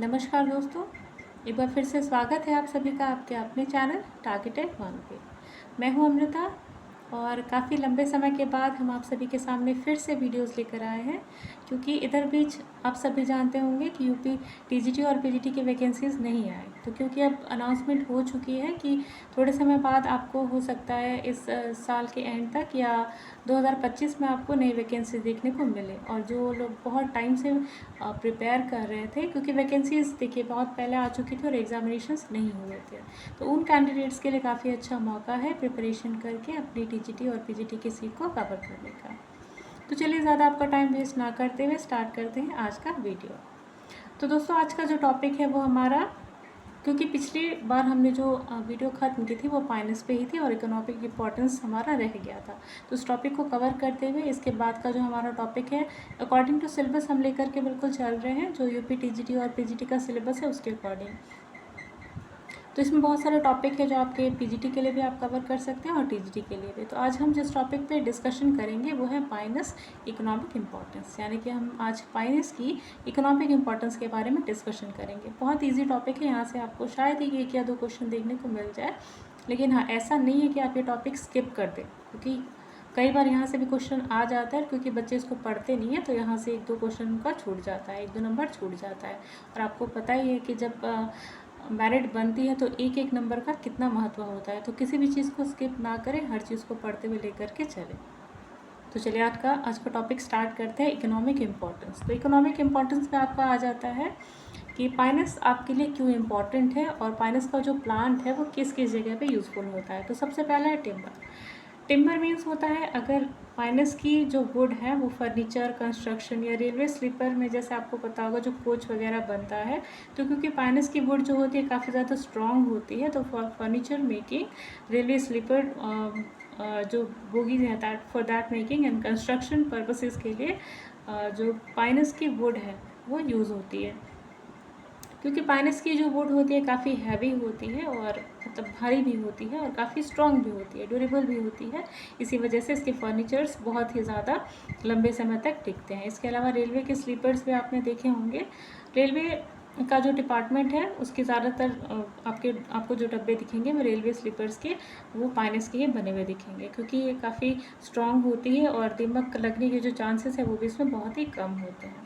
नमस्कार दोस्तों, एक बार फिर से स्वागत है आप सभी का आपके अपने चैनल टारगेटेड वन पे। मैं हूं अमृता और काफ़ी लंबे समय के बाद हम आप सभी के सामने फिर से वीडियोस लेकर आए हैं, क्योंकि इधर बीच आप सभी जानते होंगे कि यूपी टीजीटी और पीजीटी की वैकेंसीज़ नहीं आए। तो क्योंकि अब अनाउंसमेंट हो चुकी है कि थोड़े समय बाद आपको हो सकता है इस साल के एंड तक या 2025 में आपको नई वैकेंसी देखने को मिले। और जो लोग बहुत टाइम से प्रिपेयर कर रहे थे, क्योंकि वैकेंसीज़ देखिए बहुत पहले आ चुकी थी और एग्जामिनेशंस नहीं हुए थे, तो उन कैंडिडेट्स के लिए काफ़ी अच्छा मौका है प्रिपरेशन करके अपनी टीजीटी और पीजीटी की सीट को कवर करने का। तो चलिए ज़्यादा आपका टाइम वेस्ट ना करते हुए स्टार्ट करते हैं आज का वीडियो। तो दोस्तों, आज का जो टॉपिक है वो हमारा, क्योंकि पिछली बार हमने जो वीडियो ख़त्म की थी वो फाइनेंस पे ही थी और इकोनॉमिक इम्पोर्टेंस हमारा रह गया था। तो उस टॉपिक को कवर करते हुए इसके बाद का जो हमारा टॉपिक है, अकॉर्डिंग टू सिलेबस हम लेकर के बिल्कुल चल रहे हैं, जो यूपी टीजीटी और पीजीटी का सिलेबस है उसके अकॉर्डिंग। तो इसमें बहुत सारे टॉपिक है जो आपके पीजीटी के लिए भी आप कवर कर सकते हैं और टीजीटी के लिए भी। तो आज हम जिस टॉपिक पे डिस्कशन करेंगे वो है फाइनेंस इकोनॉमिक इम्पोर्टेंस, यानी कि हम आज फाइनेंस की इकोनॉमिक इम्पोर्टेंस के बारे में डिस्कशन करेंगे। बहुत ईजी टॉपिक है, यहाँ से आपको शायद ही एक या दो क्वेश्चन देखने को मिल जाए, लेकिन हाँ, ऐसा नहीं है कि आप ये टॉपिक स्किप कर दें, क्योंकि कई बार यहाँ से भी क्वेश्चन आ जाता है, क्योंकि बच्चे इसको पढ़ते नहीं है, तो यहाँ से एक दो क्वेश्चन का छूट जाता है, एक दो नंबर छूट जाता है। और आपको पता ही है कि जब मेरिट बनती है तो एक एक नंबर का कितना महत्व होता है। तो किसी भी चीज़ को स्किप ना करें, हर चीज़ को पढ़ते हुए लेकर के चलें। तो चलिए आज का टॉपिक स्टार्ट करते हैं, इकोनॉमिक इम्पोर्टेंस। तो इकोनॉमिक इम्पोर्टेंस में आपका आ जाता है कि फाइनेंस आपके लिए क्यों इम्पॉर्टेंट है और फाइनेंस का जो प्लांट है वो किस किस जगह पे यूज़फुल होता है। तो सबसे पहला है टिम्बर। टिम्बर मीन्स होता है, अगर फाइनेंस की जो वुड है वो फर्नीचर, कंस्ट्रक्शन या रेलवे स्लीपर में, जैसे आपको पता होगा जो कोच वगैरह बनता है, तो क्योंकि फाइनेंस की वुड जो होती है काफ़ी ज़्यादा स्ट्रॉन्ग होती है, तो for furniture making, railway sleeper जो बोगीज हैं that for that making and construction purposes के लिए जो फाइनेंस की वुड है वो यूज़ होती है। क्योंकि पाइनस की जो वुड होती है काफ़ी हैवी होती है और मतलब भारी भी होती है और काफ़ी स्ट्रॉन्ग भी होती है, ड्यूरेबल भी होती है। इसी वजह से इसके फर्नीचर्स बहुत ही ज़्यादा लंबे समय तक टिकते हैं। इसके अलावा रेलवे के स्लीपर्स भी आपने देखे होंगे। रेलवे का जो डिपार्टमेंट है उसके ज़्यादातर आपको जो डब्बे दिखेंगे वो रेलवे स्लीपर्स के वो पाइनस के ही बने हुए दिखेंगे, क्योंकि ये काफ़ी स्ट्रॉन्ग होती है और दीमक लगने के जो चांसेस है वो भी इसमें बहुत ही कम होते हैं।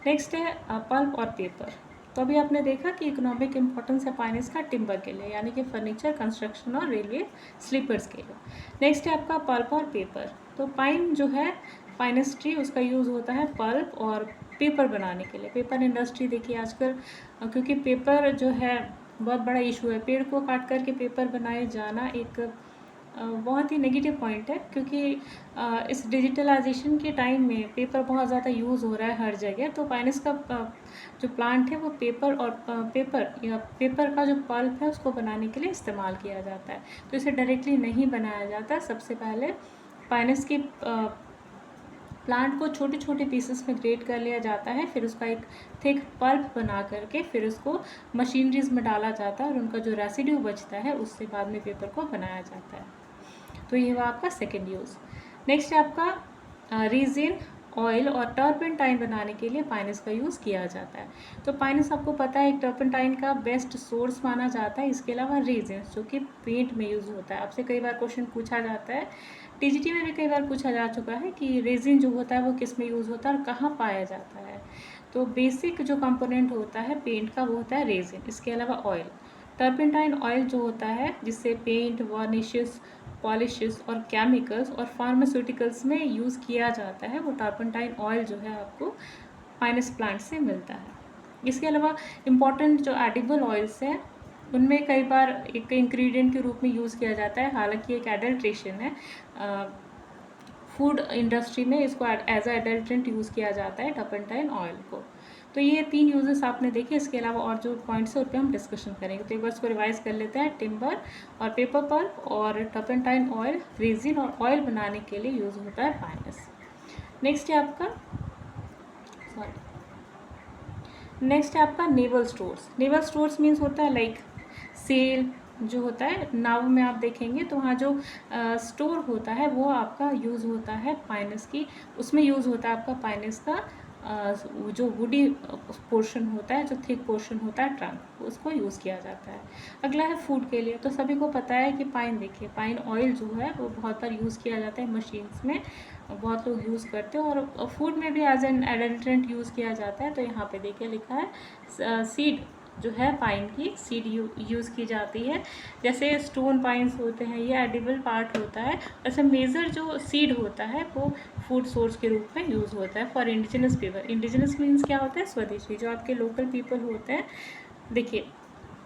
नेक्स्ट है पल्प और पेपर। तो अभी आपने देखा कि इकोनॉमिक इम्पोर्टेंस है फाइनेंस का टिम्बर के लिए, यानी कि फर्नीचर, कंस्ट्रक्शन और रेलवे स्लीपर्स के लिए। नेक्स्ट है आपका पल्प और पेपर। तो पाइन जो है फाइनेंस ट्री, उसका यूज़ होता है पल्प और पेपर बनाने के लिए। पेपर इंडस्ट्री देखिए आजकल, क्योंकि पेपर जो है बहुत बड़ा इशू है, पेड़ को काट करके पेपर बनाए जाना एक बहुत ही नेगेटिव पॉइंट है, क्योंकि इस डिजिटलाइजेशन के टाइम में पेपर बहुत ज़्यादा यूज़ हो रहा है हर जगह। तो फाइनेंस का जो प्लांट है वो पेपर का जो पल्प है उसको बनाने के लिए इस्तेमाल किया जाता है। तो इसे डायरेक्टली नहीं बनाया जाता। सबसे पहले फाइनेंस की प्लांट को छोटे छोटे पीसेस में ग्रेट कर लिया जाता है, फिर उसका एक थिक पल्प बना करके फिर उसको मशीनरीज में डाला जाता है और उनका जो रेसिड्यू बचता है उससे बाद में पेपर को बनाया जाता है। तो ये हुआ आपका सेकेंड यूज़। नेक्स्ट है आपका रीजिन, ऑयल और टर्पेंटाइन बनाने के लिए पाइनस का यूज़ किया जाता है। तो पाइनस आपको पता है एक टर्पेंटाइन का बेस्ट सोर्स माना जाता है। इसके अलावा रीजिन जो कि पेंट में यूज़ होता है। आपसे कई बार क्वेश्चन पूछा जाता है, टीजीटी में भी कई बार पूछा जा चुका है कि रेजिन जो होता है वो किस में यूज़ होता है और कहाँ पाया जाता है। तो बेसिक जो कंपोनेंट होता है पेंट का वो होता है रेजिन। इसके अलावा ऑयल, टर्पेंटाइन ऑयल जो होता है जिससे पेंट, वार्निशेस, पॉलिशेस और केमिकल्स और फार्मास्यूटिकल्स में यूज़ किया जाता है, वो टर्पेंटाइन ऑयल जो है आपको फाइनेंस प्लांट से मिलता है। इसके अलावा इम्पॉर्टेंट जो एडिबल ऑयल्स हैं उनमें कई बार एक इंग्रेडिएंट के रूप में यूज़ किया जाता है, हालांकि एक एडल्ट्रेशन है। फूड इंडस्ट्री में इसको एज अ एडल्ट्रेंट यूज़ किया जाता है टर्पेंटाइन ऑयल को। तो ये 3 यूजेस आपने देखे। इसके अलावा और जो पॉइंट्स है उन पर हम डिस्कशन करेंगे। तो एक बार इसको रिवाइज कर लेते हैं। टिम्बर और पेपर पल्प और टर्पेंटाइन ऑयल, रेजिन और ऑयल बनाने के लिए यूज़ होता है फाइनेंस। नेक्स्ट है आपका naval stores. Naval stores means होता है लाइक सेल जो होता है नाव में, आप देखेंगे तो वहाँ जो स्टोर होता है वो आपका यूज़ होता है फाइनेंस की, उसमें यूज़ होता है आपका फाइनेंस का जो वुडी पोर्शन होता है, जो थिक पोर्शन होता है ट्रंक, उसको यूज़ किया जाता है। अगला है फूड के लिए। तो सभी को पता है कि पाइन, देखिए पाइन ऑयल जो है वो बहुत बार यूज़ किया जाता है मशीन्स में, बहुत लोग यूज़ करते हैं, और फूड में भी एज एन एडल्ट्रेंट यूज़ किया जाता है। तो यहाँ पे देखिए लिखा है सीड जो है पाइन की सीड यूज़ की जाती है। जैसे स्टोन पाइन्स होते हैं, ये एडिबल पार्ट होता है। ऐसे मेजर जो सीड होता है वो फूड सोर्स के रूप में यूज़ होता है for indigenous people. Indigenous means क्या होता है? स्वदेशी, जो आपके लोकल पीपल होते हैं। देखिए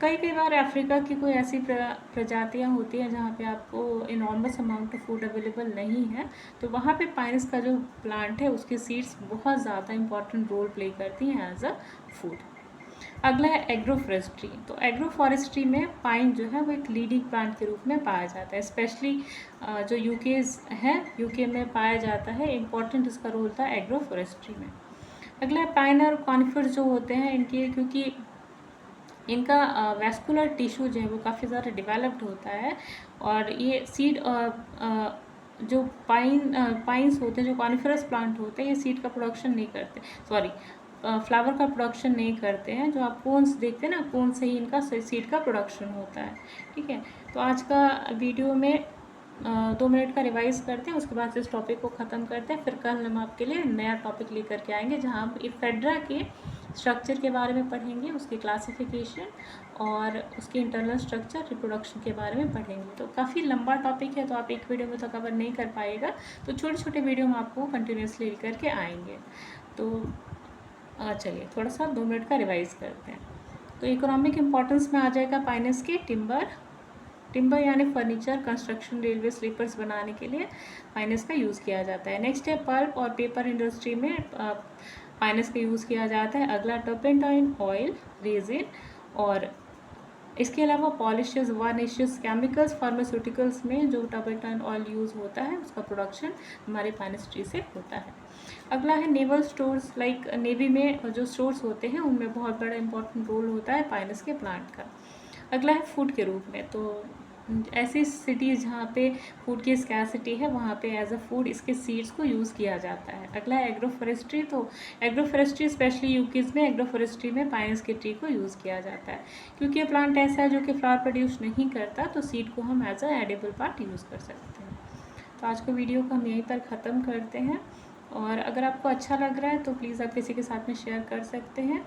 कई बार अफ्रीका की कोई ऐसी प्रजातियाँ होती हैं जहाँ पे आपको enormous amount of food available नहीं है, तो वहाँ पे पाइन्स का जो प्लांट है उसकी सीड्स बहुत ज़्यादा इंपॉर्टेंट रोल प्ले करती हैं एज अ फूड। अगला है एग्रो फॉरेस्ट्री। तो एग्रो फॉरेस्ट्री में पाइन जो है वो एक लीडिंग प्लांट के रूप में पाया जाता है, स्पेशली जो यूकेज है, यूके में पाया जाता है। इम्पॉर्टेंट इसका रोल था एग्रो फॉरेस्ट्री में। अगला है पाइन और कॉनिफर जो होते हैं इनके, क्योंकि इनका वैस्कुलर टिश्यू जो है वो काफ़ी ज़्यादा डेवलप्ड होता है, और ये सीड जो पाइन्स होते हैं, जो कॉनिफरस प्लांट होते हैं, ये सीड का प्रोडक्शन नहीं करते, सॉरी फ्लावर का प्रोडक्शन नहीं करते हैं। जो आप कोन्स देखते हैं ना, कोन से ही इनका सीड का प्रोडक्शन होता है। ठीक है, तो आज का वीडियो में 2 मिनट का रिवाइज करते हैं, उसके बाद इस टॉपिक को ख़त्म करते हैं। फिर कल हम आपके लिए नया टॉपिक लेकर के आएंगे, जहाँ हम इफेड्रा के स्ट्रक्चर के बारे में पढ़ेंगे, उसकी क्लासिफिकेशन और उसके इंटरनल स्ट्रक्चर, रिप्रोडक्शन के बारे में पढ़ेंगे। तो काफ़ी लंबा टॉपिक है, तो आप एक वीडियो में तो कवर नहीं कर पाएगा, तो छोटे छोटे वीडियो हम आपको कंटिन्यूसली लेकर के आएंगे। तो चलिए थोड़ा सा 2 मिनट का रिवाइज करते हैं। तो इकोनॉमिक इम्पोर्टेंस में आ जाएगा पाइनस के टिम्बर यानी फर्नीचर, कंस्ट्रक्शन, रेलवे स्लीपर्स बनाने के लिए पाइनस का यूज़ किया जाता है। नेक्स्ट है पल्प और पेपर इंडस्ट्री में पाइनस का यूज़ किया जाता है। अगला टर्पेंटाइन ऑयल, रेजिन, और इसके अलावा पॉलिशेस, वार्निशेस, केमिकल्स, फार्मास्यूटिकल्स में जो टर्पेंटाइन ऑयल यूज़ होता है उसका प्रोडक्शन हमारे पाइनस ट्री से होता है। अगला है नेवल स्टोर्स, लाइक नेवी में जो स्टोर्स होते हैं उनमें बहुत बड़ा इंपॉर्टेंट रोल होता है पाइनस के प्लांट का। अगला है फूड के रूप में। तो ऐसी सिटीज़ जहाँ पे फूड की स्कैसिटी है वहाँ पे एज अ फूड इसके सीड्स को यूज़ किया जाता है। अगला है एग्रो फॉरेस्ट्री। तो एग्रो फॉरेस्ट्री स्पेशली यूकेज में एग्रो फॉरेस्ट्री में पाइन्स के ट्री को यूज़ किया जाता है, क्योंकि ये प्लांट ऐसा है जो कि फ्लावर प्रोड्यूस नहीं करता, तो सीड को हम as a edible part use कर सकते हैं। तो आज के वीडियो को हम यहीं पर ख़त्म करते हैं, और अगर आपको अच्छा लग रहा है तो प्लीज़ आप किसी के साथ में शेयर कर सकते हैं।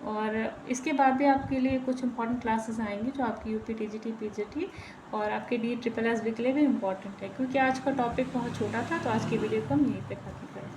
और इसके बाद भी आपके लिए कुछ इंपॉर्टेंट क्लासेस आएंगी जो आपकी यूपी टीजीटी, पीजीटी और आपके DSSS के लिए भी इम्पॉर्टेंट है, क्योंकि आज का टॉपिक बहुत छोटा था। तो आज की वीडियो को हम यहीं पे खत्म करें।